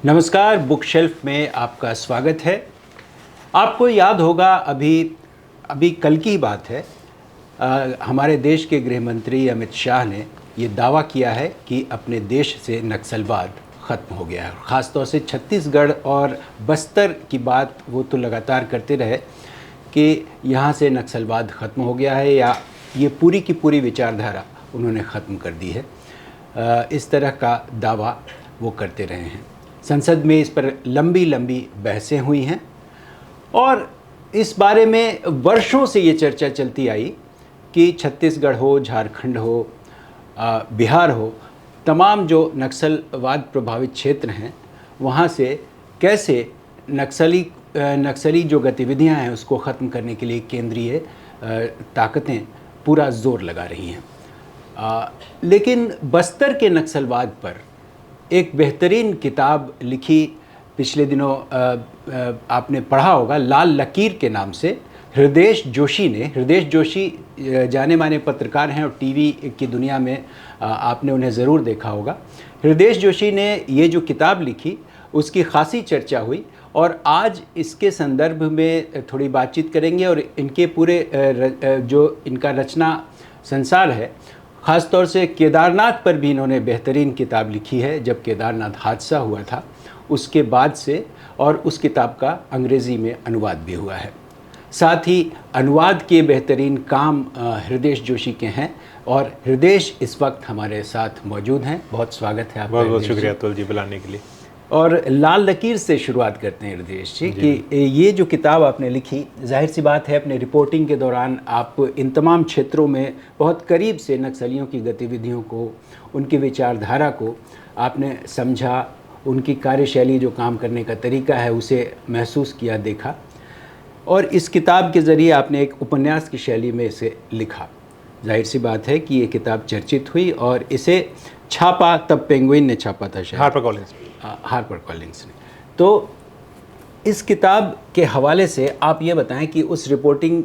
नमस्कार, book shelf में आपका स्वागत है। आपको याद होगा अभी कल की बात है, हमारे देश के गृह मंत्री अमित शाह ने ये दावा किया है कि अपने देश से नक्सलवाद ख़त्म हो गया है। ख़ासतौर से छत्तीसगढ़ और बस्तर की बात वो तो लगातार करते रहे कि यहाँ से नक्सलवाद ख़त्म हो गया है या ये पूरी की पूरी विचारधारा उन्होंने ख़त्म कर दी है। इस तरह का दावा वो करते रहे हैं। संसद में इस पर लंबी लंबी बहसें हुई हैं और इस बारे में वर्षों से ये चर्चा चलती आई कि छत्तीसगढ़ हो, झारखंड हो, बिहार हो, तमाम जो नक्सलवाद प्रभावित क्षेत्र हैं वहाँ से कैसे नक्सली जो गतिविधियाँ हैं उसको ख़त्म करने के लिए केंद्रीय ताकतें पूरा जोर लगा रही हैं। लेकिन बस्तर के नक्सलवाद पर एक बेहतरीन किताब लिखी पिछले दिनों आपने पढ़ा होगा, लाल लकीर के नाम से हृदयेश जोशी ने। हृदयेश जोशी जाने माने पत्रकार हैं और टीवी की दुनिया में आपने उन्हें ज़रूर देखा होगा। हृदयेश जोशी ने ये जो किताब लिखी उसकी खासी चर्चा हुई और आज इसके संदर्भ में थोड़ी बातचीत करेंगे और इनके पूरे जो इनका रचना संसार है, ख़ास तौर से केदारनाथ पर भी इन्होंने बेहतरीन किताब लिखी है। जब केदारनाथ हादसा हुआ था उसके बाद से, और उस किताब का अंग्रेज़ी में अनुवाद भी हुआ है। साथ ही अनुवाद के बेहतरीन काम हृदयेश जोशी के हैं और हृदयेश इस वक्त हमारे साथ मौजूद हैं। बहुत स्वागत है आपका। बहुत बहुत शुक्रिया अतुल जी बुलाने के लिए। और लाल लकीर से शुरुआत करते हैं हृदयेश जी कि ये जो किताब आपने लिखी, जाहिर सी बात है अपने रिपोर्टिंग के दौरान आप इन तमाम क्षेत्रों में बहुत करीब से नक्सलियों की गतिविधियों को, उनकी विचारधारा को आपने समझा, उनकी कार्यशैली, जो काम करने का तरीका है उसे महसूस किया, देखा, और इस किताब के ज़रिए आपने एक उपन्यास की शैली में इसे लिखा। जाहिर सी बात है कि ये किताब चर्चित हुई और इसे छापा तब पेंगुइन ने छापा था, शायद हार्पर कॉलिंस ने। तो इस किताब के हवाले से आप ये बताएं कि उस रिपोर्टिंग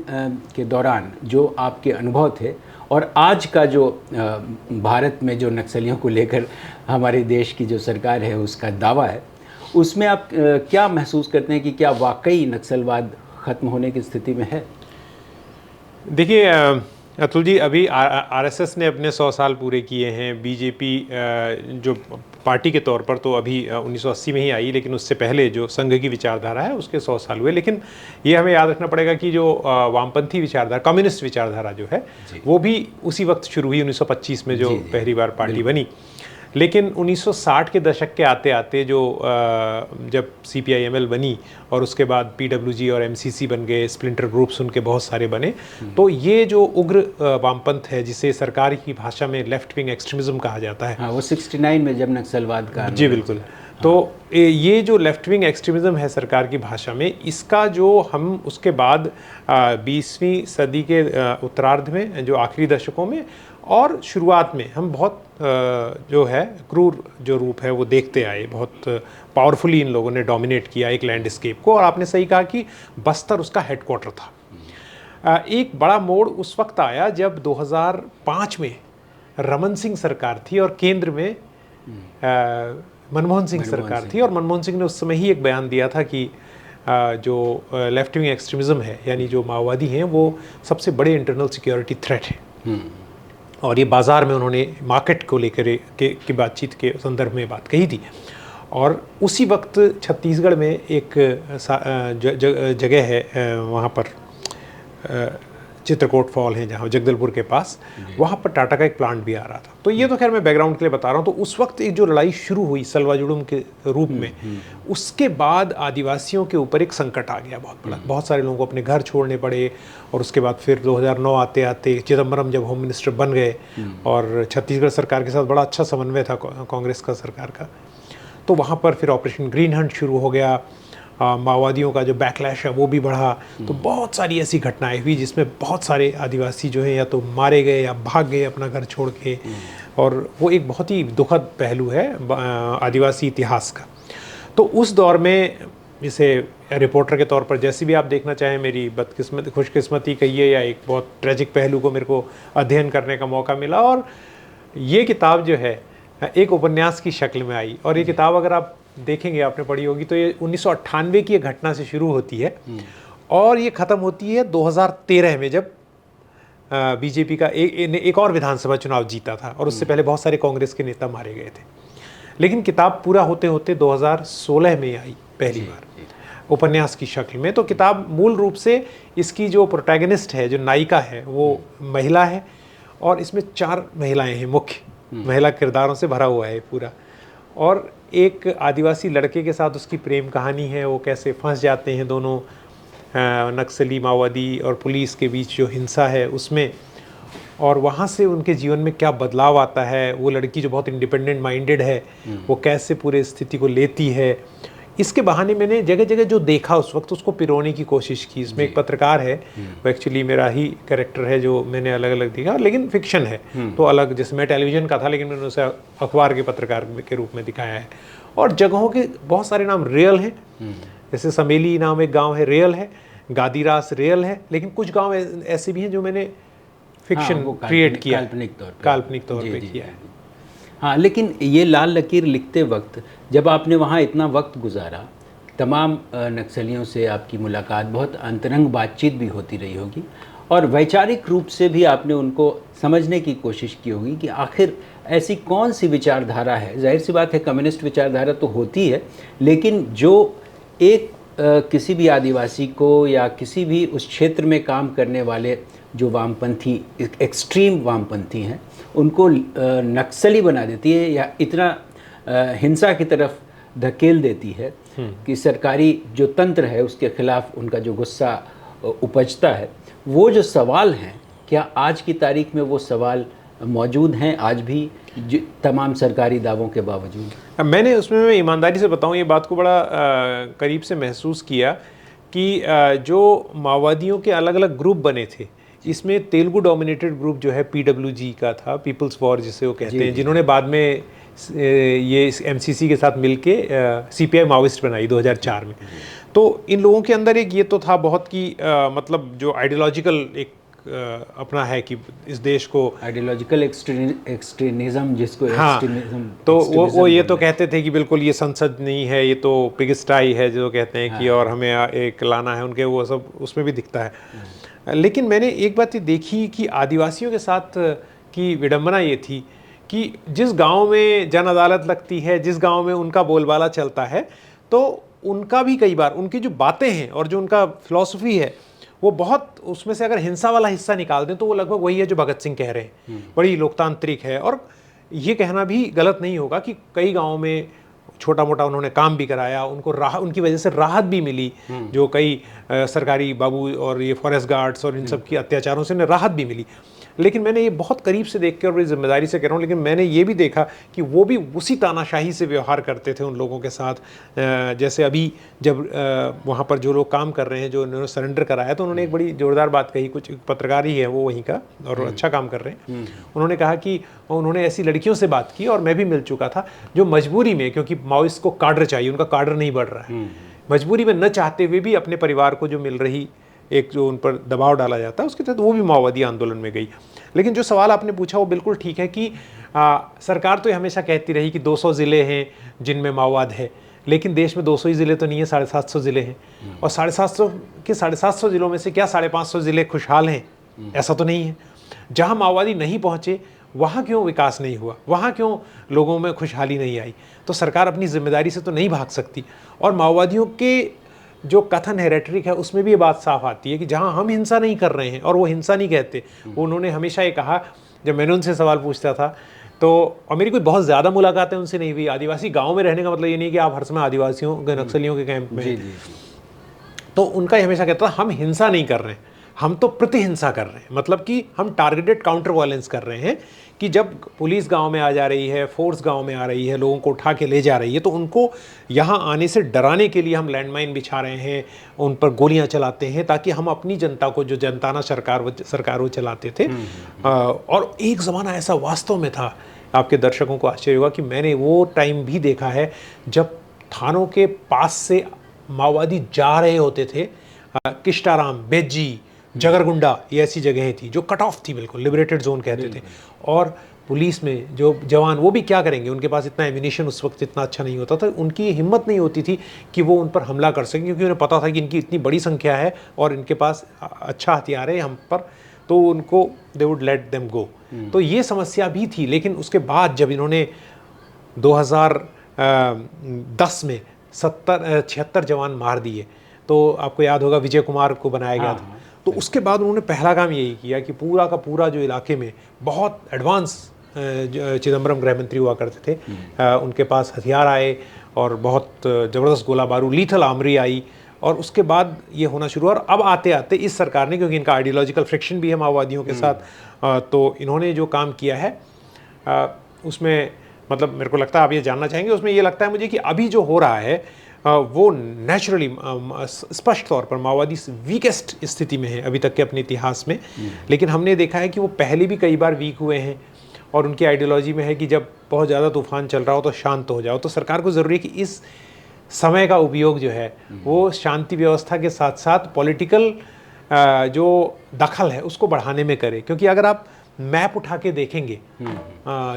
के दौरान जो आपके अनुभव थे और आज का जो भारत में जो नक्सलियों को लेकर हमारे देश की जो सरकार है उसका दावा है, उसमें आप क्या महसूस करते हैं कि क्या वाकई नक्सलवाद ख़त्म होने की स्थिति में है? देखिए अतुल जी, अभी आरएसएस ने अपने 100 साल पूरे किए हैं। बीजेपी जो पार्टी के तौर पर तो अभी 1980 में ही आई, लेकिन उससे पहले जो संघ की विचारधारा है उसके 100 साल हुए। लेकिन ये हमें याद रखना पड़ेगा कि जो वामपंथी विचारधारा, कम्युनिस्ट विचारधारा जो है वो भी उसी वक्त शुरू हुई, 1925 में जो पहली बार पार्टी बनी। लेकिन 1960 के दशक के आते आते जो जब CPIML बनी और उसके बाद PWG और MCC बन गए, स्प्लिंटर ग्रुप्स उनके बहुत सारे बने, तो ये जो उग्र वामपंथ है जिसे सरकार की भाषा में लेफ्ट विंग एक्सट्रीमिज्म कहा जाता है, हाँ, वो 69 में जब नक्सलवाद का, जी बिल्कुल। हाँ। तो ये जो लेफ्ट विंग एक्सट्रीमिज्म है सरकार की भाषा में, इसका जो हम उसके बाद 20वीं सदी के उत्तरार्ध में, जो आखिरी दशकों में और शुरुआत में हम बहुत जो है क्रूर जो रूप है वो देखते आए। बहुत पावरफुली इन लोगों ने डोमिनेट किया एक लैंडस्केप को, और आपने सही कहा कि बस्तर उसका हेडक्वार्टर था। एक बड़ा मोड़ उस वक्त आया जब 2005 में रमन सिंह सरकार थी और केंद्र में मनमोहन सिंह सरकार थी, और मनमोहन सिंह ने उस समय ही एक बयान दिया था कि जो लेफ्ट विंग एक्सट्रीमिज्म है, यानी जो माओवादी हैं, वो सबसे बड़े इंटरनल सिक्योरिटी थ्रेट है। और ये बाज़ार में उन्होंने मार्केट को लेकर की बातचीत के संदर्भ में बात कही थी। और उसी वक्त छत्तीसगढ़ में एक जगह है, वहाँ पर चित्रकोट फॉल है जहाँ जगदलपुर के पास, वहाँ पर टाटा का एक प्लांट भी आ रहा था। तो ये तो खैर मैं बैकग्राउंड के लिए बता रहा हूँ। तो उस वक्त एक जो लड़ाई शुरू हुई सलवाजुड़ुम के रूप में, उसके बाद आदिवासियों के ऊपर एक संकट आ गया बहुत बड़ा। बहुत सारे लोगों को अपने घर छोड़ने पड़े, और उसके बाद फिर 2009 आते आते चिदम्बरम जब होम मिनिस्टर बन गए और छत्तीसगढ़ सरकार के साथ बड़ा अच्छा समन्वय था कांग्रेस का सरकार का, तो वहाँ पर फिर ऑपरेशन ग्रीन हंट शुरू हो गया। माओवादियों का जो बैकलैश है वो भी बढ़ा। तो बहुत सारी ऐसी घटनाएं हुई जिसमें बहुत सारे आदिवासी जो हैं या तो मारे गए या भाग गए अपना घर छोड़ के, और वो एक बहुत ही दुखद पहलू है आदिवासी इतिहास का। तो उस दौर में, जिसे रिपोर्टर के तौर पर जैसी भी आप देखना चाहें, मेरी खुशकिस्मती कहिए या एक बहुत ट्रेजिक पहलू को मेरे को अध्ययन करने का मौका मिला, और ये किताब जो है एक उपन्यास की शक्ल में आई। और ये किताब अगर आप देखेंगे, आपने पढ़ी होगी, तो ये 1998 की एक घटना से शुरू होती है और ये ख़त्म होती है 2013 में, जब बीजेपी का एक और विधानसभा चुनाव जीता था और उससे पहले बहुत सारे कांग्रेस के नेता मारे गए थे। लेकिन किताब पूरा होते होते 2016 में आई पहली बार उपन्यास की शक्ल में। तो किताब मूल रूप से इसकी जो प्रोटैगनिस्ट है, जो नायिका है, वो महिला है और इसमें 4 महिलाएं हैं, मुख्य महिला किरदारों से भरा हुआ है पूरा। और एक आदिवासी लड़के के साथ उसकी प्रेम कहानी है, वो कैसे फंस जाते हैं दोनों, नक्सली, माओवादी और पुलिस के बीच जो हिंसा है उसमें, और वहाँ से उनके जीवन में क्या बदलाव आता है। वो लड़की जो बहुत इंडिपेंडेंट माइंडेड है, वो कैसे पूरे स्थिति को लेती है। इसके बहाने मैंने जगह जगह जो देखा उस वक्त उसको पिरोने की कोशिश की। इसमें एक पत्रकार है, वो एक्चुअली मेरा ही कैरेक्टर है जो मैंने अलग अलग देखा, लेकिन फिक्शन है तो अलग, जैसे मैं टेलीविज़न का था लेकिन मैंने उसे अखबार के पत्रकार के रूप में दिखाया है। और जगहों के बहुत सारे नाम रियल हैं, जैसे समेली नाम एक गाँव है, रियल है, गादीरास रियल है, लेकिन कुछ गाँव ऐसे भी हैं जो मैंने फिक्शन क्रिएट किया, काल्पनिक तौर पे किया है। हाँ, लेकिन ये लाल लकीर लिखते वक्त जब आपने वहाँ इतना वक्त गुजारा, तमाम नक्सलियों से आपकी मुलाकात, बहुत अंतरंग बातचीत भी होती रही होगी और वैचारिक रूप से भी आपने उनको समझने की कोशिश की होगी कि आखिर ऐसी कौन सी विचारधारा है। जाहिर सी बात है कम्युनिस्ट विचारधारा तो होती है, लेकिन जो एक किसी भी आदिवासी को या किसी भी उस क्षेत्र में काम करने वाले जो वामपंथी, एक्सट्रीम वामपंथी हैं, उनको नक्सली बना देती है या इतना हिंसा की तरफ धकेल देती है कि सरकारी जो तंत्र है उसके खिलाफ उनका जो गुस्सा उपजता है। वो जो सवाल हैं, क्या आज की तारीख में वो सवाल मौजूद हैं आज भी तमाम सरकारी दावों के बावजूद? मैंने उसमें, मैं ईमानदारी से बताऊं, ये बात को बड़ा करीब से महसूस किया कि जो माओवादियों के अलग अलग ग्रुप बने थे, इसमें तेलुगु डोमिनेटेड ग्रुप जो है PWG का था, पीपल्स वॉर जिसे वो कहते हैं, जिन्होंने बाद में ये MCC के साथ मिलके CPI माओइस्ट बनाई 2004 में। तो इन लोगों के अंदर एक ये तो था बहुत कि मतलब जो आइडियोलॉजिकल एक अपना है कि इस देश को आइडियोलॉजिकल एक्सट्रीमिज्म, जिसको एक्सट्रीमिज्म, तो वो ये तो कहते थे कि बिल्कुल ये संसद नहीं है, ये तो पिगस्टाई है जो कहते हैं कि, और हमें एक लाना है उनके, वो सब उसमें भी दिखता है। लेकिन मैंने एक बात ये देखी कि आदिवासियों के साथ की विडंबना ये थी कि जिस गांव में जन अदालत लगती है, जिस गांव में उनका बोलबाला चलता है, तो उनका भी कई बार उनकी जो बातें हैं और जो उनका फिलॉसफी है वो बहुत, उसमें से अगर हिंसा वाला हिस्सा निकाल दें तो वो लगभग वही है जो भगत सिंह कह रहे हैं, बड़ी लोकतांत्रिक है। और ये कहना भी गलत नहीं होगा कि कई गाँव में छोटा मोटा उन्होंने काम भी कराया, उनको उनकी वजह से राहत भी मिली, जो कई सरकारी बाबू और ये फॉरेस्ट गार्ड्स और इन सब की अत्याचारों से उन्हें राहत भी मिली। लेकिन मैंने ये बहुत करीब से देख के, और बड़ी जिम्मेदारी से कह रहा हूँ, लेकिन मैंने ये भी देखा कि वो भी उसी तानाशाही से व्यवहार करते थे उन लोगों के साथ। जैसे अभी जब वहाँ पर जो लोग काम कर रहे हैं, जो उन्होंने सरेंडर कराया, तो उन्होंने एक बड़ी जोरदार बात कही, कुछ पत्रकार ही है वो वहीं का और अच्छा काम कर रहे हैं। उन्होंने कहा कि उन्होंने ऐसी लड़कियों से बात की, और मैं भी मिल चुका था, जो मजबूरी में, क्योंकि माओइस्ट को काडर चाहिए, उनका काडर नहीं बढ़ रहा है, मजबूरी में न चाहते हुए भी अपने परिवार को जो मिल रही एक जो उन पर दबाव डाला जाता है उसके तहत वो भी माओवादी आंदोलन में गई। लेकिन जो सवाल आपने पूछा वो बिल्कुल ठीक है कि सरकार तो ये हमेशा कहती रही कि 200 ज़िले हैं जिनमें माओवाद है, लेकिन देश में 200 ही ज़िले तो नहीं है, 750 ज़िले हैं। और 750 ज़िलों में से क्या 550 ज़िले खुशहाल हैं? ऐसा तो नहीं है। जहाँ माओवादी नहीं पहुँचे वहाँ क्यों विकास नहीं हुआ, वहाँ क्यों लोगों में खुशहाली नहीं आई? तो सरकार अपनी जिम्मेदारी से तो नहीं भाग सकती। और माओवादियों के जो कथन है, रेटरिक है, उसमें भी ये बात साफ आती है कि जहाँ हम हिंसा नहीं कर रहे हैं, और वो हिंसा नहीं कहते, उन्होंने हमेशा ये कहा, जब मैंने उनसे सवाल पूछता था तो, और मेरी कोई बहुत ज़्यादा मुलाकातें उनसे नहीं हुई, आदिवासी गांव में रहने का मतलब ये नहीं कि आप हर समय आदिवासियों के, नक्सलियों के कैंप में, तो उनका हमेशा कहता था हम हिंसा नहीं कर रहे हैं, हम तो प्रतिहिंसा कर रहे हैं। मतलब कि हम टारगेटेड काउंटर वायलेंस कर रहे हैं कि जब पुलिस गांव में आ जा रही है, फोर्स गांव में आ रही है, लोगों को उठा के ले जा रही है, तो उनको यहाँ आने से डराने के लिए हम लैंडमाइन बिछा रहे हैं, उन पर गोलियां चलाते हैं, ताकि हम अपनी जनता को, जो जनताना सरकार वो चलाते थे। और एक ज़माना ऐसा वास्तव में था, आपके दर्शकों को आश्चर्य होगा कि मैंने वो टाइम भी देखा है जब थानों के पास से माओवादी जा रहे होते थे। किष्टाराम, बेज्जी, जगरगुंडा, ये ऐसी जगहें थी जो कट ऑफ थी, बिल्कुल लिबरेटेड जोन कहते थे, और पुलिस में जो जवान, वो भी क्या करेंगे, उनके पास इतना एम्यूनिशन उस वक्त इतना अच्छा नहीं होता था, उनकी हिम्मत नहीं होती थी कि वो उन पर हमला कर सकें, क्योंकि उन्हें पता था कि इनकी इतनी बड़ी संख्या है और इनके पास अच्छा हथियार है हम पर, तो उनको they would let them go. तो ये समस्या भी थी। लेकिन उसके बाद जब इन्होंने 2010 में 76 जवान मार दिए, तो आपको याद होगा विजय कुमार को बनाया गया था। तो उसके बाद उन्होंने पहला काम यही किया कि पूरा का पूरा जो इलाके में बहुत एडवांस चिदम्बरम गृह मंत्री हुआ करते थे, उनके पास हथियार आए और बहुत ज़बरदस्त गोला बारूद, लीथल आर्मरी आई, और उसके बाद ये होना शुरू हुआ। और अब आते आते इस सरकार ने, क्योंकि इनका आइडियोलॉजिकल फ्रिक्शन भी है माओवादियों के साथ, तो इन्होंने जो काम किया है उसमें मतलब मेरे को लगता है आप ये जानना चाहेंगे, उसमें ये लगता है मुझे कि अभी जो हो रहा है वो नेचुरली स्पष्ट तौर पर माओवादी वीकेस्ट स्थिति में है अभी तक के अपने इतिहास में। लेकिन हमने देखा है कि वो पहले भी कई बार वीक हुए हैं, और उनकी आइडियोलॉजी में है कि जब बहुत ज़्यादा तूफान चल रहा हो तो शांत हो जाओ। तो सरकार को ज़रूरी है कि इस समय का उपयोग जो है वो शांति व्यवस्था के साथ साथ पॉलिटिकल जो दखल है उसको बढ़ाने में करे। क्योंकि अगर आप मैप उठा के देखेंगे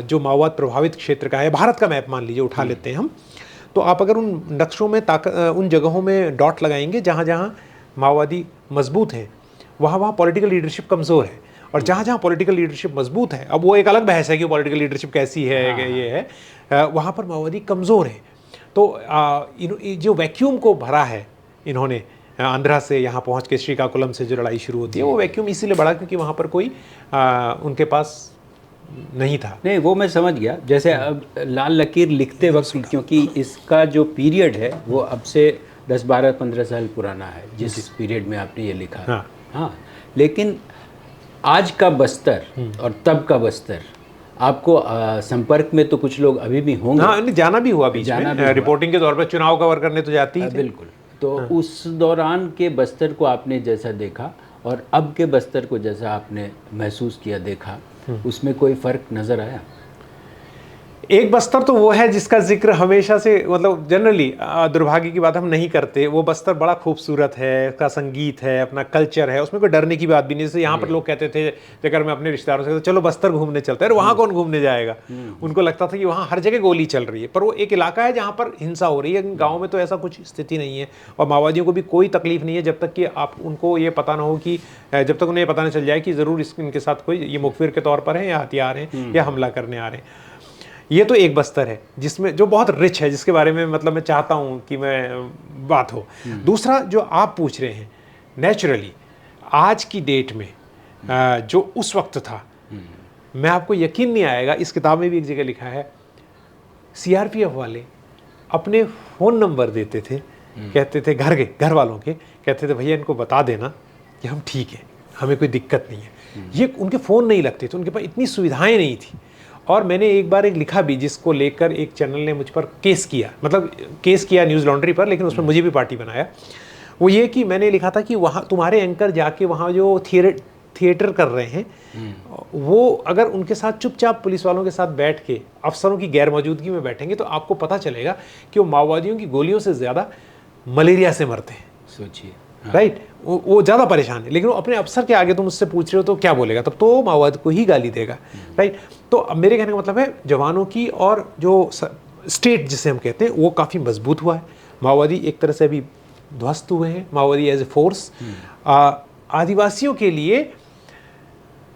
जो माओवाद प्रभावित क्षेत्र का है, भारत का मैप मान लीजिए उठा लेते हैं हम, तो आप अगर उन नक्शों में उन जगहों में डॉट लगाएंगे जहाँ जहाँ माओवादी मजबूत हैं, वहाँ वहाँ पॉलिटिकल लीडरशिप कमज़ोर है। और जहाँ जहाँ पॉलिटिकल लीडरशिप मजबूत है, अब वो एक अलग बहस है कि पॉलिटिकल लीडरशिप कैसी है, ये है, वहाँ पर माओवादी कमज़ोर है। तो जो वैक्यूम को भरा है इन्होंने आंध्रा से यहाँ पहुँच के श्रीकाकुलम से जो लड़ाई शुरू होती है, वो वैक्यूम इसीलिए बढ़ा क्योंकि वहाँ पर कोई उनके पास नहीं था। नहीं, वो मैं समझ गया। जैसे अब लाल लकीर लिखते वक्त, क्योंकि इसका जो पीरियड है वो अब से 10, 12, 15 साल पुराना है जिस पीरियड में आपने ये लिखा। हाँ, लेकिन आज का बस्तर और तब का बस्तर, आपको संपर्क में तो कुछ लोग अभी भी होंगे। हाँ, जाना भी हुआ बीच में, रिपोर्टिंग के तौर पर चुनाव कवर करने तो जाती है। बिल्कुल। तो उस दौरान के बस्तर को आपने जैसा देखा और अब के बस्तर को जैसा आपने महसूस किया, देखा, उसमें कोई फ़र्क नज़र आया? एक बस्तर तो वो है जिसका जिक्र हमेशा से, मतलब जनरली दुर्भाग्य की बात हम नहीं करते। वो बस्तर बड़ा खूबसूरत है, उसका संगीत है, अपना कल्चर है, उसमें कोई डरने की बात भी नहीं। जैसे यहाँ पर लोग कहते थे, अगर मैं अपने रिश्तेदारों से कहता चलो बस्तर घूमने चलते हैं, वहाँ कौन घूमने जाएगा। उनको लगता था कि वहाँ हर जगह गोली चल रही है, पर वो एक इलाका है जहाँ पर हिंसा हो रही है। गाँव में तो ऐसा कुछ स्थिति नहीं है, और माओवादियों को भी कोई तकलीफ नहीं है जब तक कि आप उनको ये पता ना हो कि, जब तक उन्हें पता ना चल जाए कि ज़रूर इनके साथ कोई ये मुखबिर के तौर पर है या हथियार हैं या हमला करने आ रहे हैं। ये तो एक बस्तर है जिसमें जो बहुत रिच है, जिसके बारे में मतलब मैं चाहता हूँ कि मैं बात हो। दूसरा जो आप पूछ रहे हैं, नेचुरली आज की डेट में जो उस वक्त था, मैं आपको यकीन नहीं आएगा, इस किताब में भी एक जगह लिखा है, सीआरपीएफ वाले अपने फ़ोन नंबर देते थे, कहते थे घर वालों के, कहते थे भैया इनको बता देना कि हम ठीक हैं, हमें कोई दिक्कत नहीं है। ये उनके फ़ोन नहीं लगते थे, उनके पास इतनी सुविधाएं नहीं थी। और मैंने एक बार एक लिखा भी, जिसको लेकर एक चैनल ने मुझ पर केस किया, मतलब केस किया न्यूज़ लॉन्ड्री पर, लेकिन उसमें मुझे भी पार्टी बनाया। वो ये कि मैंने लिखा था कि वहाँ तुम्हारे एंकर जाके वहाँ जो थिएटर कर रहे हैं, वो अगर उनके साथ चुपचाप पुलिस वालों के साथ बैठ के अफसरों की गैर मौजूदगी में बैठेंगे तो आपको पता चलेगा कि वो माओवादियों की गोलियों से ज़्यादा मलेरिया से मरते हैं। सोचिए, राइट, वो ज़्यादा परेशान है, लेकिन वो अपने अफसर के आगे तुम उससे पूछ रहे हो तो क्या बोलेगा, तब तो माओवाद को ही गाली देगा। राइट, तो अब मेरे कहने का मतलब है जवानों की और जो स्टेट जिसे हम कहते हैं वो काफ़ी मजबूत हुआ है। माओवादी एक तरह से अभी ध्वस्त हुए हैं, माओवादी एज ए फोर्स। आदिवासियों के लिए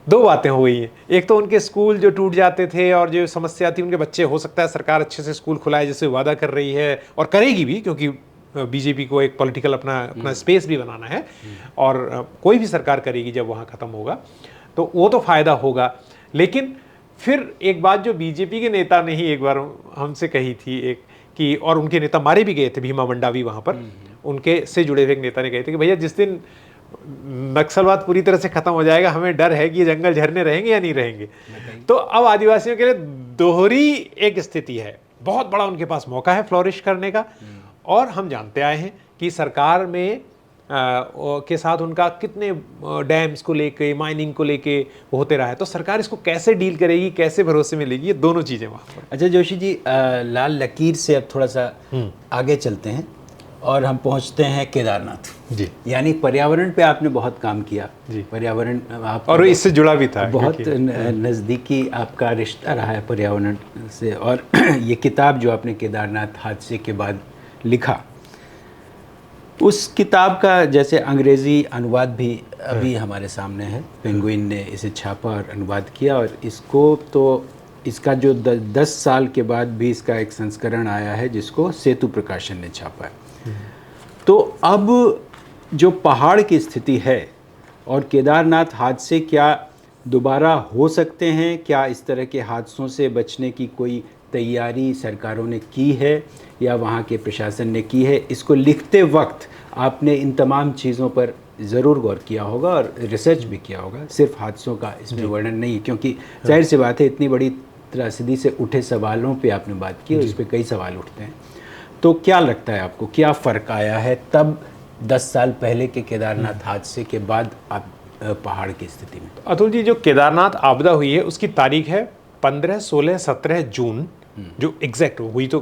दो बातें हो गई हैं, एक तो उनके स्कूल जो टूट जाते थे और जो समस्या थी, उनके बच्चे, हो सकता है सरकार अच्छे से स्कूल खुलाए जैसे वादा कर रही है और करेगी भी, क्योंकि बीजेपी को एक पॉलिटिकल अपना स्पेस भी बनाना है, और कोई भी सरकार करेगी जब वहाँ ख़त्म होगा तो वो तो फ़ायदा होगा। लेकिन फिर एक बात जो बीजेपी के नेता ने ही एक बार हमसे कही थी एक कि, और उनके नेता मारे भी गए थे, भीमा मंडावी वहाँ पर, उनके से जुड़े हुए एक नेता ने कहे थे कि भैया जिस दिन नक्सलवाद पूरी तरह से ख़त्म हो जाएगा, हमें डर है कि ये जंगल झरने रहेंगे या नहीं रहेंगे। तो अब आदिवासियों के लिए दोहरी एक स्थिति है, बहुत बड़ा उनके पास मौका है फ्लोरिश करने का। और हम जानते आए हैं कि सरकार में के साथ उनका कितने डैम्स को लेके, माइनिंग को लेके होते रहा है, तो सरकार इसको कैसे डील करेगी, कैसे भरोसे में लेगी, ये दोनों चीज़ें वहाँ पर। अच्छा जोशी जी, लाल लकीर से अब थोड़ा सा आगे चलते हैं और हम पहुंचते हैं केदारनाथ जी। यानी पर्यावरण पे आपने बहुत काम किया जी। पर्यावरण आप और इससे जुड़ा भी था बहुत नज़दीकी आपका रिश्ता रहा है पर्यावरण से। और ये किताब जो आपने केदारनाथ हादसे के बाद लिखा, उस किताब का जैसे अंग्रेज़ी अनुवाद भी अभी हमारे सामने है, पेंगुइन ने इसे छापा और अनुवाद किया, और इसको तो इसका जो 10 साल के बाद भी इसका एक संस्करण आया है जिसको सेतु प्रकाशन ने छापा है। तो अब जो पहाड़ की स्थिति है और केदारनाथ हादसे क्या दोबारा हो सकते हैं, क्या इस तरह के हादसों से बचने की कोई तैयारी सरकारों ने की है या वहाँ के प्रशासन ने की है, इसको लिखते वक्त आपने इन तमाम चीज़ों पर ज़रूर गौर किया होगा और रिसर्च भी किया होगा। सिर्फ हादसों का इसमें वर्णन नहीं, क्योंकि जाहिर सी बात है इतनी बड़ी त्रासदी से उठे सवालों पे आपने बात की और इस पर कई सवाल उठते हैं। तो क्या लगता है आपको, क्या फ़र्क आया है तब 10 साल पहले के केदारनाथ हादसे के बाद आप पहाड़ की स्थिति में? अतुल जी, जो केदारनाथ आपदा हुई है उसकी तारीख है 15, 16, 17 जून, जो एग्जैक्ट हुई तो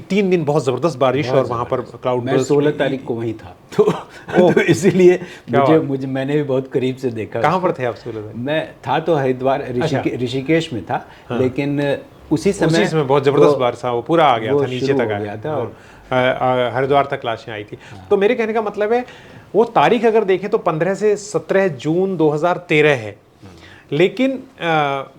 3 दिन बहुत ज़बरदस्त बारिश और वहाँ पर क्लाउड मैं 16 तारीख को वहीं था तो इसीलिए मैंने भी बहुत करीब से देखा। कहाँ पर थे आप 16 तारीख? मैं था तो हरिद्वार ऋषिकेश में था। हाँ। लेकिन उसी समय बहुत ज़बरदस्त बारिश, वो पूरा आ गया था, नीचे तक आ गया था और हरिद्वार तक लाशें आई थी। तो मेरे कहने का मतलब है वो तारीख अगर देखें तो 15 से 17 जून 2013 है। लेकिन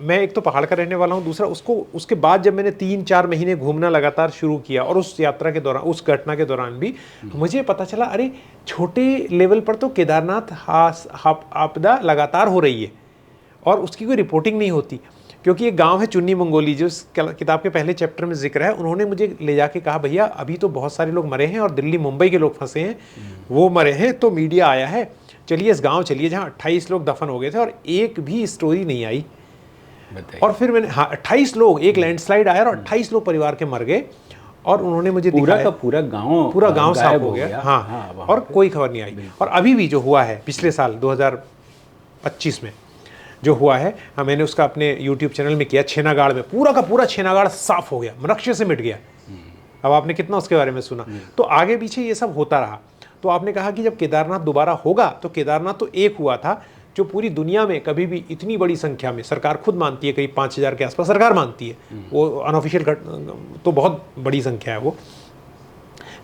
मैं एक तो पहाड़ का रहने वाला हूँ, दूसरा उसके बाद जब मैंने 3-4 महीने घूमना लगातार शुरू किया और उस यात्रा के दौरान, उस घटना के दौरान भी मुझे पता चला अरे छोटे लेवल पर तो केदारनाथ आपदा लगातार हो रही है और उसकी कोई रिपोर्टिंग नहीं होती। क्योंकि एक गांव है चुन्नी मंगोली, जो इस किताब के पहले चैप्टर में जिक्र है, उन्होंने मुझे ले जाके कहा भैया अभी तो बहुत सारे लोग मरे हैं और दिल्ली मुंबई के लोग फंसे हैं, वो मरे हैं, तो मीडिया आया है, चलिए इस गांव चलिए जहां 28 लोग दफन हो गए थे और एक भी स्टोरी नहीं आई। और फिर मैंने 28 लोग, एक लैंडस्लाइड आया और 28 लोग परिवार के मर गए और उन्होंने मुझे पूरा का पूरा गांव साफ हो गया। हाँ, और कोई खबर नहीं आई। और अभी भी जो हुआ है पिछले साल 2025 में जो हुआ है, मैंने उसका अपने YouTube चैनल में किया, छेनागाड़ में पूरा का पूरा छेनागाड़ साफ हो गया, नक्शे से मिट गया। अब आपने कितना उसके बारे में सुना। तो आगे पीछे ये सब होता रहा। तो आपने कहा कि जब केदारनाथ दोबारा होगा, तो केदारनाथ तो एक हुआ था जो पूरी दुनिया में कभी भी इतनी बड़ी संख्या में, सरकार खुद मानती है करीब 5000 के आसपास सरकार मानती है, वो अनऑफिशियल तो बहुत बड़ी संख्या है, वो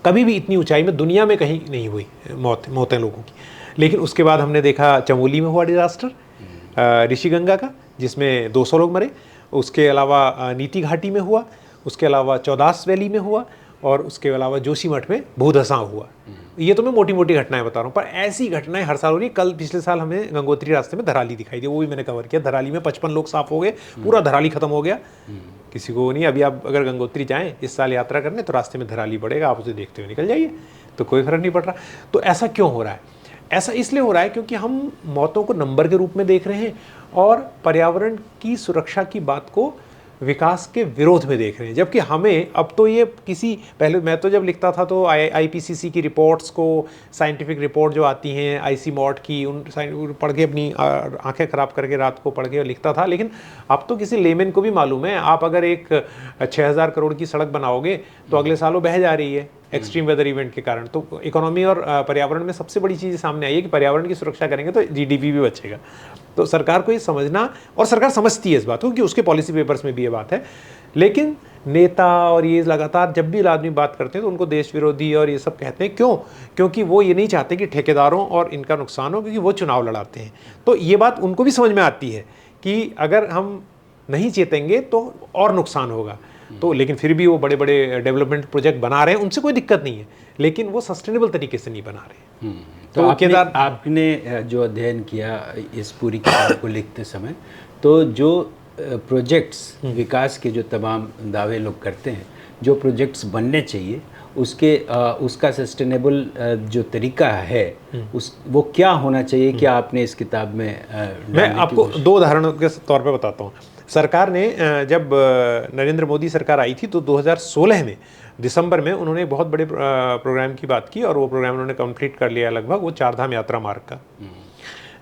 कभी भी इतनी ऊंचाई में दुनिया में कहीं नहीं हुई मौतें लोगों की। लेकिन उसके बाद हमने देखा चमोली में हुआ डिजास्टर ऋषिगंगा का, जिसमें 200 लोग मरे। उसके अलावा नीति घाटी में हुआ, उसके अलावा चौदास वैली में हुआ और उसके अलावा जोशीमठ में भूधसाव हुआ। ये तो मैं मोटी मोटी घटनाएं बता रहा हूँ, पर ऐसी घटनाएं हर साल हो रही है। कल पिछले साल हमें गंगोत्री रास्ते में धराली दिखाई दी, वो भी मैंने कवर किया। धराली में 55 लोग साफ हो गए, पूरा धराली खत्म हो गया, किसी को नहीं। अभी आप अगर गंगोत्री जाएं इस साल यात्रा करने, तो रास्ते में धराली पड़ेगा, आप उसे देखते हुए निकल जाइए, तो कोई फर्क नहीं पड़ रहा। तो ऐसा क्यों हो रहा है? ऐसा इसलिए हो रहा है क्योंकि हम मौतों को नंबर के रूप में देख रहे हैं और पर्यावरण की सुरक्षा की बात को विकास के विरोध में देख रहे हैं। जबकि हमें अब तो ये पहले मैं तो जब लिखता था तो IPCC की रिपोर्ट्स को, साइंटिफिक रिपोर्ट जो आती हैं ICMOD की, उन पढ़ के अपनी आंखें ख़राब करके रात को पढ़ के लिखता था। लेकिन अब तो किसी लेमैन को भी मालूम है, आप अगर एक 6000 करोड़ की सड़क बनाओगे तो अगले साल वो बह जा रही है एक्सट्रीम वेदर इवेंट के कारण। तो इकोनॉमी और पर्यावरण में सबसे बड़ी चीज़ सामने आई है कि पर्यावरण की सुरक्षा करेंगे तो GDP भी बचेगा। तो सरकार को ये समझना, और सरकार समझती है इस बात को, क्योंकि उसके पॉलिसी पेपर्स में भी ये बात है। लेकिन नेता और ये लगातार जब भी आदमी बात करते हैं तो उनको देश विरोधी और ये सब कहते हैं। क्यों? क्योंकि वो ये नहीं चाहते कि ठेकेदारों और इनका नुकसान हो, क्योंकि वो चुनाव लड़ाते हैं। तो ये बात उनको भी समझ में आती है कि अगर हम नहीं चेतेंगे तो और नुकसान होगा। तो लेकिन फिर भी वो बड़े बड़े डेवलपमेंट प्रोजेक्ट बना रहे हैं, उनसे कोई दिक्कत नहीं है, लेकिन वो सस्टेनेबल तरीके से नहीं बना रहे। तो आपने जो अध्ययन किया इस पूरी किताब को लिखते समय, तो जो प्रोजेक्ट्स विकास के जो तमाम दावे लोग करते हैं, जो प्रोजेक्ट्स बनने चाहिए उसका सस्टेनेबल जो तरीका है वो क्या होना चाहिए, क्या आपने इस किताब में मैं आपको 2 उदाहरणों के तौर पे बताता हूँ। सरकार ने जब नरेंद्र मोदी सरकार आई थी तो 2016 में दिसंबर में उन्होंने बहुत बड़े प्रोग्राम की बात की और वो प्रोग्राम उन्होंने कंप्लीट कर लिया लगभग, वो चारधाम यात्रा मार्ग का।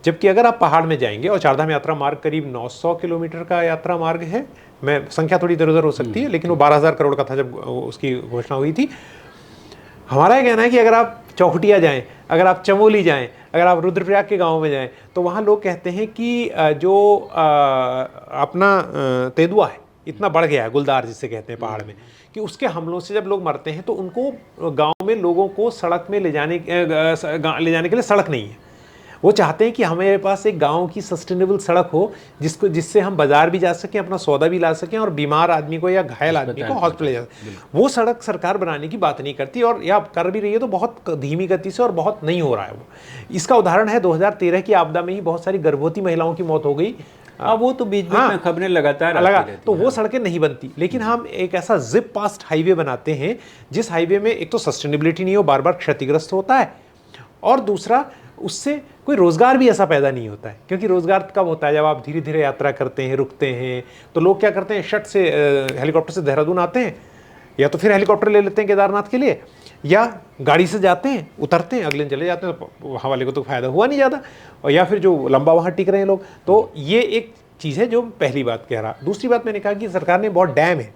जबकि अगर आप पहाड़ में जाएंगे, और चारधाम यात्रा मार्ग करीब 900 किलोमीटर का यात्रा मार्ग है, मैं संख्या थोड़ी इधर उधर हो सकती है, लेकिन वो 12,000 करोड़ का था जब उसकी घोषणा हुई थी। हमारा ये कहना है कि अगर आप चौखटिया जाएं, अगर आप चमोली जाएं, अगर आप रुद्रप्रयाग के गांव में जाएं, तो वहाँ लोग कहते हैं कि जो अपना तेंदुआ है इतना बढ़ गया है, गुलदार जिसे कहते हैं पहाड़ में, कि उसके हमलों से जब लोग मरते हैं तो उनको गांव में लोगों को सड़क में ले जाने के लिए सड़क नहीं है। वो चाहते हैं कि हमारे पास एक गांव की सस्टेनेबल सड़क हो जिससे हम बाजार भी जा सकें, अपना सौदा भी ला सकें और बीमार आदमी को या घायल आदमी को हॉस्पिटल ले जा सकें। वो सड़क सरकार बनाने की बात नहीं करती, और या कर भी रही है तो बहुत धीमी गति से, और बहुत नहीं हो रहा है वो। इसका उदाहरण है 2013 की आपदा में ही बहुत सारी गर्भवती महिलाओं की मौत हो गई। वो तो बीच में खबरें लगातार लगा, तो वो सड़कें नहीं बनती। लेकिन हम एक ऐसा जिप पास्ट हाईवे बनाते हैं जिस हाईवे में एक तो सस्टेनेबिलिटी नहीं हो, बार बार क्षतिग्रस्त होता है, और दूसरा उससे कोई रोजगार भी ऐसा पैदा नहीं होता है। क्योंकि रोजगार कब होता है? जब आप धीरे धीरे यात्रा करते हैं, रुकते हैं। तो लोग क्या करते हैं, शट से हेलीकॉप्टर से देहरादून आते हैं, या तो फिर हेलीकॉप्टर ले लेते हैं केदारनाथ के लिए, या गाड़ी से जाते हैं, उतरते हैं, अगले दिन चले जाते हैं। तो वहाँ वाले को तो फायदा हुआ नहीं ज़्यादा, और या फिर जो लंबा वहाँ टिक रहे हैं लोग। तो ये एक चीज़ है जो पहली बात कह रहा। दूसरी बात मैंने कहा कि सरकार ने बहुत डैम है।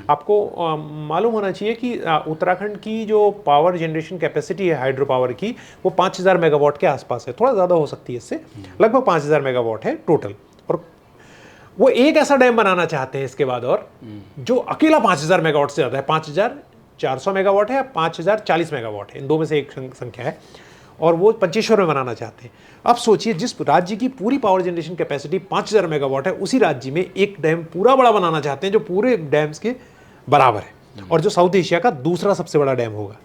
आपको मालूम होना चाहिए कि उत्तराखंड की जो पावर जनरेशन कैपेसिटी है हाइड्रो पावर की, वो 5000 मेगावाट के आसपास है। थोड़ा ज़्यादा हो सकती है इससे, लगभग 5000 मेगावाट है टोटल। और वो एक ऐसा डैम बनाना चाहते हैं इसके बाद, और जो अकेला 5000 मेगावाट से ज़्यादा है। 5400 मेगावाट है या 5040 मेगावाट है, इन दो में से एक संख्या है, और वो पंचेश्वर में बनाना चाहते हैं। अब सोचिए, जिस राज्य की पूरी पावर जनरेशन कैपेसिटी 5000 मेगावाट है, उसी राज्य में एक डैम पूरा बड़ा बनाना चाहते हैं जो पूरे डैम्स के बराबर है, और जो साउथ एशिया का दूसरा सबसे बड़ा डैम होगा।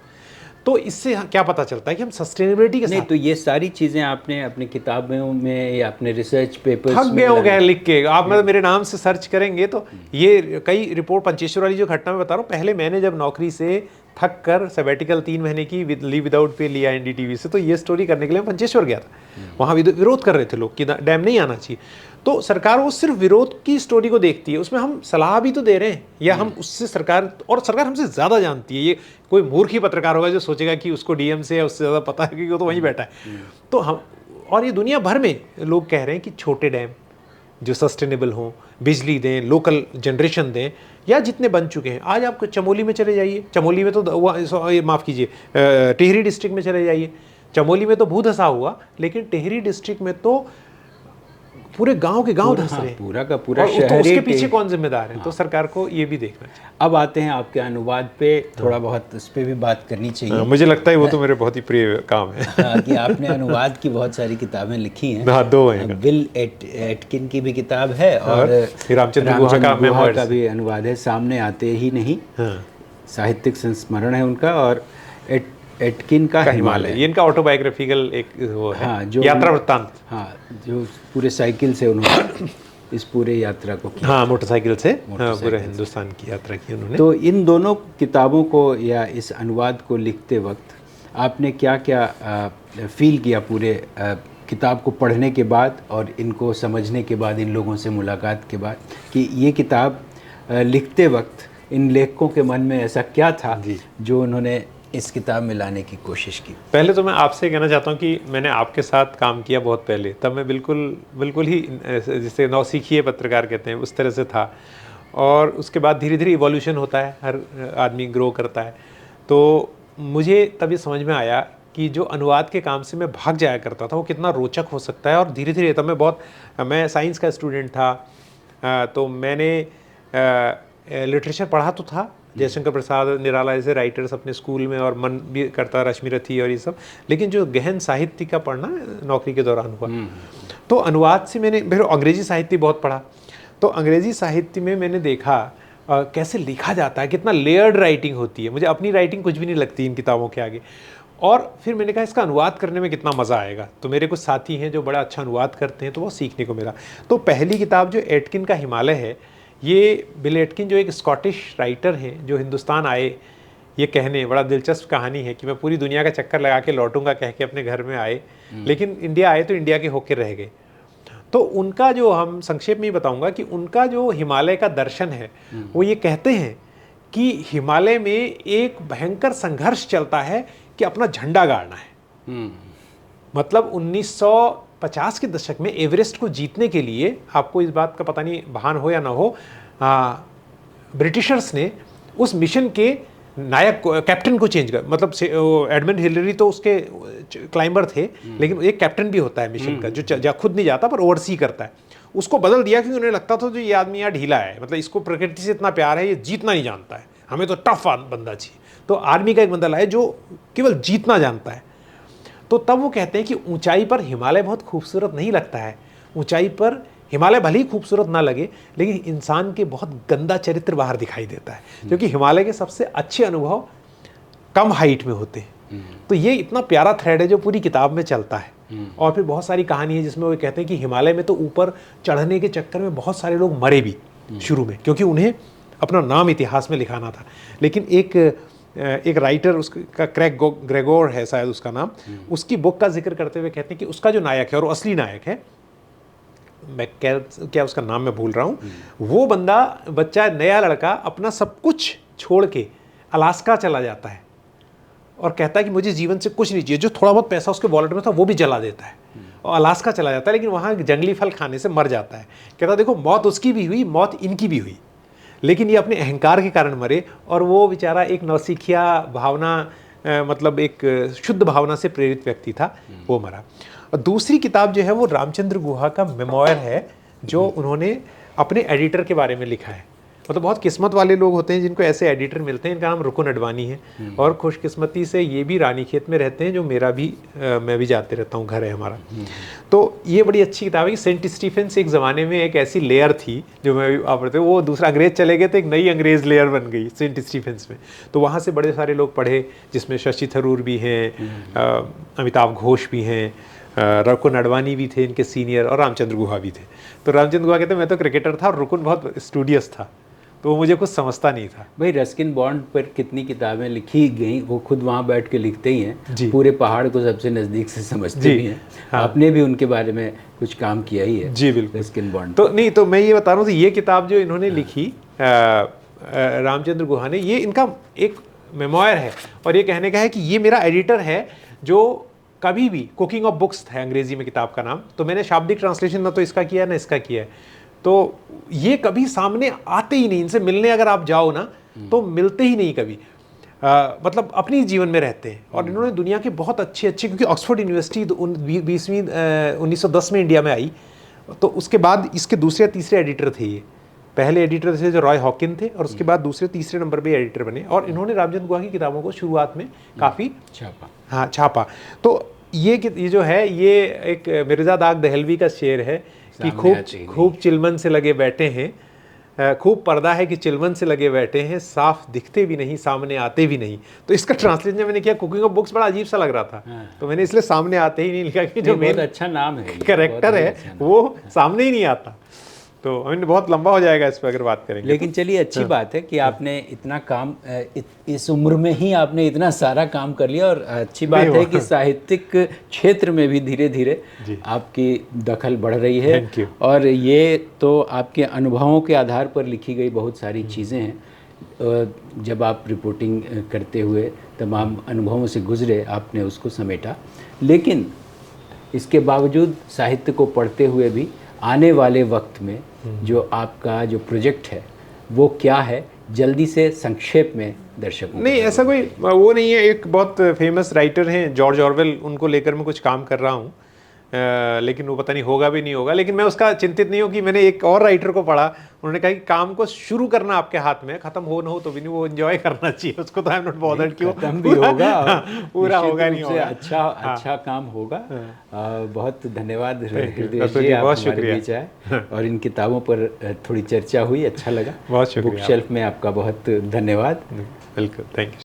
तो इससे क्या पता चलता है कि हम सस्टेनेबिलिटी के नहीं साथ। तो ये सारी चीज़ें आपने अपनी किताबों में या अपने रिसर्च पेपर्स थक गए हो गए लिख के। आप मेरे नाम से सर्च करेंगे तो ये कई रिपोर्ट, पंचेश्वर वाली जो घटना मैं बता रहा हूँ, पहले मैंने जब नौकरी से थक कर सबैटिकल 3 महीने की लीव विदाउट पे लिया एनडीटीवी से, तो ये स्टोरी करने के लिए मैं पंचेश्वर गया था। वहाँ विरोध कर रहे थे लोग कि डैम नहीं आना चाहिए। तो सरकार वो सिर्फ विरोध की स्टोरी को देखती है, उसमें हम सलाह भी तो दे रहे हैं, या हम उससे सरकार, और सरकार हमसे ज़्यादा जानती है। ये कोई मूर्ख ही पत्रकार होगा जो सोचेगा कि उसको डीएम से या उससे ज़्यादा पता है, क्योंकि वो तो वहीं बैठा है। तो हम, और ये दुनिया भर में लोग कह रहे हैं कि छोटे डैम जो सस्टेनेबल हों, बिजली दें, लोकल जनरेशन दें, या जितने बन चुके हैं। आज आप चमोली में चले जाइए, चमोली में तो माफ़ कीजिए, टिहरी डिस्ट्रिक्ट में चले जाइए। चमोली में तो भू धंसा हुआ, लेकिन टिहरी डिस्ट्रिक्ट में तो पूरे गांव के गांव धंस रहे हैं, पूरा का पूरा शहर। तो उसके पीछे कौन जिम्मेदार है? तो सरकार को ये भी देखना चाहिए। अब आते हैं आपके अनुवाद पे, थोड़ा बहुत उस पर भी बात करनी चाहिए। मुझे लगता है वो तो मेरे बहुत ही प्रिय काम है। कि आपने अनुवाद की बहुत सारी किताबें लिखी हैं। हाँ, 2 हैं। विल एटकिन की भी किताब है, और रामचंद्र गुहा का भी अनुवाद है, सामने आते ही नहीं, साहित्यिक संस्मरण है उनका, और एटकिन का हिमालय। ये इनका ऑटोबायोग्राफिकल एक वो है, हाँ, जो यात्रा वृत्तांत। हाँ, जो पूरे साइकिल से उन्होंने इस पूरे यात्रा को किया। हाँ, मोटरसाइकिल से पूरे हिंदुस्तान की यात्रा की उन्होंने। तो इन दोनों किताबों को या इस अनुवाद को लिखते वक्त आपने क्या क्या फील किया पूरे किताब को पढ़ने के बाद और इनको समझने के बाद, इन लोगों से मुलाकात के बाद, कि ये किताब लिखते वक्त इन लेखकों के मन में ऐसा क्या था जो उन्होंने इस किताब में लाने की कोशिश की? पहले तो मैं आपसे कहना चाहता हूँ कि मैंने आपके साथ काम किया बहुत पहले, तब मैं बिल्कुल ही जिसे नौसिखिए पत्रकार कहते हैं उस तरह से था, और उसके बाद धीरे धीरे इवोल्यूशन होता है, हर आदमी ग्रो करता है। तो मुझे तब ये समझ में आया कि जो अनुवाद के काम से मैं भाग जाया करता था वो कितना रोचक हो सकता है। और धीरे धीरे तब मैं साइंस का स्टूडेंट था, तो मैंने लिटरेचर पढ़ा तो था, जयशंकर प्रसाद, निराला जैसे राइटर्स अपने स्कूल में, और मन भी करता रश्मि रथी और ये सब, लेकिन जो गहन साहित्य का पढ़ना नौकरी के दौरान हुआ। तो अनुवाद से मैंने फिर अंग्रेजी साहित्य बहुत पढ़ा। तो अंग्रेजी साहित्य में मैंने देखा कैसे लिखा जाता है, कितना लेयर्ड राइटिंग होती है। मुझे अपनी राइटिंग कुछ भी नहीं लगती इन किताबों के आगे। और फिर मैंने कहा इसका अनुवाद करने में कितना मज़ा आएगा। तो मेरे कुछ साथी हैं जो बड़ा अच्छा अनुवाद करते हैं, तो वो सीखने को मिला। तो पहली किताब जो एटकिन का हिमालय है, ये बिल एटकिन जो एक स्कॉटिश राइटर हैं जो हिंदुस्तान आए, ये कहने, बड़ा दिलचस्प कहानी है कि मैं पूरी दुनिया का चक्कर लगा के लौटूंगा कह के अपने घर में आए, लेकिन इंडिया आए तो इंडिया के होके रह गए। तो उनका जो, हम संक्षेप में ही बताऊंगा कि उनका जो हिमालय का दर्शन है, वो ये कहते हैं कि हिमालय में एक भयंकर संघर्ष चलता है कि अपना झंडा गाड़ना है। मतलब 1950 के दशक में एवरेस्ट को जीतने के लिए, आपको इस बात का पता नहीं भान हो या ना हो, ब्रिटिशर्स ने उस मिशन के नायक कैप्टन को चेंज कर, मतलब एडमंड हिलरी तो उसके क्लाइंबर थे, लेकिन एक कैप्टन भी होता है मिशन का जो खुद नहीं जाता पर ओवरसी करता है, उसको बदल दिया क्योंकि उन्हें लगता था जो ये आदमी यहाँ ढीला है, मतलब इसको प्रकृति से इतना प्यार है, ये जीतना नहीं जानता है, हमें तो टफ बंदा चाहिए। तो आर्मी का एक बंदा लाए जो केवल जीतना जानता है। तो तब वो कहते हैं कि ऊंचाई पर हिमालय बहुत खूबसूरत नहीं लगता है, ऊंचाई पर हिमालय भले ही खूबसूरत ना लगे लेकिन इंसान के बहुत गंदा चरित्र बाहर दिखाई देता है, क्योंकि हिमालय के सबसे अच्छे अनुभव कम हाइट में होते हैं। तो ये इतना प्यारा थ्रेड है जो पूरी किताब में चलता है। और फिर बहुत सारी कहानी है जिसमें वो कहते हैं कि हिमालय में तो ऊपर चढ़ने के चक्कर में बहुत सारे लोग मरे भी शुरू में, क्योंकि उन्हें अपना नाम इतिहास में लिखाना था। लेकिन एक राइटर, उसका क्रैग ग्रेगोर है शायद उसका नाम, उसकी बुक का जिक्र करते हुए कहते हैं कि उसका जो नायक है और असली नायक है, मैं क्या उसका नाम मैं भूल रहा हूँ, वो बच्चा नया लड़का अपना सब कुछ छोड़ के अलास्का चला जाता है और कहता है कि मुझे जीवन से कुछ नहीं चाहिए, जो थोड़ा बहुत पैसा उसके वॉलेट में था वो भी जला देता है और अलास्का चला जाता है, लेकिन वहाँ जंगली फल खाने से मर जाता है। कहता देखो मौत उसकी भी हुई, मौत इनकी भी हुई, लेकिन ये अपने अहंकार के कारण मरे और वो बेचारा एक नौसिखिया भावना, मतलब एक शुद्ध भावना से प्रेरित व्यक्ति था, वो मरा। और दूसरी किताब जो है वो रामचंद्र गुहा का मेमोयर है, जो उन्होंने अपने एडिटर के बारे में लिखा है। मतलब बहुत किस्मत वाले लोग होते हैं जिनको ऐसे एडिटर मिलते हैं। इनका नाम रुकुन अडवाणी है और खुशकिस्मती से ये भी रानीखेत में रहते हैं, जो मैं भी जाते रहता हूँ, घर है हमारा। तो ये बड़ी अच्छी किताब है कि सेंट स्टीफेंस एक ज़माने में एक ऐसी लेयर थी जो मैं आप पढ़ते, वो दूसरा अंग्रेज़ चले गए तो एक नई अंग्रेज़ लेयर बन गई सेंट स्टीफेंस में। तो वहाँ से बड़े सारे लोग पढ़े, जिसमें शशि थरूर भी हैं, अमिताभ घोष भी हैं, रुकुन अडवाणी भी थे इनके सीनियर, और रामचंद्र गुहा भी थे। तो रामचंद्र गुहा कहते मैं तो क्रिकेटर था और रुकुन बहुत स्टूडियस था, तो वो मुझे कुछ समझता नहीं था। भाई रस्किन बॉन्ड पर कितनी किताबें लिखी गई, वो खुद वहाँ बैठ के लिखते ही हैं, पूरे पहाड़ को सबसे नज़दीक से समझते भी हैं। हाँ। आपने भी उनके बारे में कुछ काम किया ही है। जी बिल्कुल। रस्किन बॉन्ड तो नहीं, तो मैं ये बता रहा हूँ, ये किताब जो इन्होंने लिखी रामचंद्र गुहा ने, ये इनका एक मेमोयर है और ये कहने का है कि ये मेरा एडिटर है जो कभी भी, कुकिंग ऑफ बुक्स है अंग्रेजी में किताब का नाम, तो मैंने शाब्दिक ट्रांसलेशन ना तो इसका किया ना इसका किया है, तो ये कभी सामने आते ही नहीं, इनसे मिलने अगर आप जाओ ना तो मिलते ही नहीं कभी, मतलब अपनी जीवन में रहते हैं। और इन्होंने दुनिया के बहुत अच्छे, क्योंकि ऑक्सफोर्ड यूनिवर्सिटी 1910 में इंडिया में आई, तो उसके बाद इसके दूसरे तीसरे एडिटर थे ये। पहले एडिटर थे जो रॉय हॉकिन थे, और उसके बाद दूसरे तीसरे नंबर पे एडिटर बने, और इन्होंने रामचंद्र गुहा की किताबों को शुरुआत में काफ़ी छापा। तो ये जो है, ये एक मिर्ज़ा दाग दहलवी का शेर है कि खूब चिलमन से लगे बैठे हैं, खूब पर्दा है कि चिलमन से लगे बैठे हैं, साफ दिखते भी नहीं सामने आते भी नहीं। तो इसका ट्रांसलेशन जब मैंने किया, कुकिंग ऑफ बुक्स बड़ा अजीब सा लग रहा था, तो मैंने इसलिए सामने आते ही नहीं लिखा, कि जो मेन अच्छा नाम है कैरेक्टर है वो सामने ही नहीं आता। तो हमने बहुत लंबा हो जाएगा इस पर अगर बात करेंगे। लेकिन चलिए अच्छी बात है कि आपने इतना काम इस उम्र में ही आपने इतना सारा काम कर लिया, और अच्छी बात है कि साहित्यिक क्षेत्र में भी धीरे धीरे आपकी दखल बढ़ रही है। और ये तो आपके अनुभवों के आधार पर लिखी गई बहुत सारी चीज़ें हैं। जब आप रिपोर्टिंग करते हुए तमाम अनुभवों से गुजरे, आपने उसको समेटा, लेकिन इसके बावजूद साहित्य को पढ़ते हुए भी आने वाले वक्त में जो आपका जो प्रोजेक्ट है वो क्या है, जल्दी से संक्षेप में दर्शकों नहीं, ऐसा कोई वो नहीं है। एक बहुत फेमस राइटर हैं जॉर्ज ऑरवेल, उनको लेकर मैं कुछ काम कर रहा हूँ, लेकिन वो पता नहीं होगा भी नहीं होगा। लेकिन मैं उसका चिंतित नहीं हूँ कि मैंने एक और राइटर को पढ़ा, उन्होंने कहा कि काम को शुरू करना आपके हाथ में, खत्म हो ना हो तो भी नहीं, वो एंजॉय करना चाहिए उसको, तो आई एम नॉट बॉदर्ड कि खत्म भी होगा, पूरा होगा नहीं होगा, अच्छा काम होगा। बहुत धन्यवाद हृदय जी, बहुत शुक्रिया। और इन किताबों पर थोड़ी चर्चा हुई, अच्छा लगा। बहुत शुक्रिया। बुक शेल्फ में आपका बहुत धन्यवाद। बिल्कुल, थैंक यू।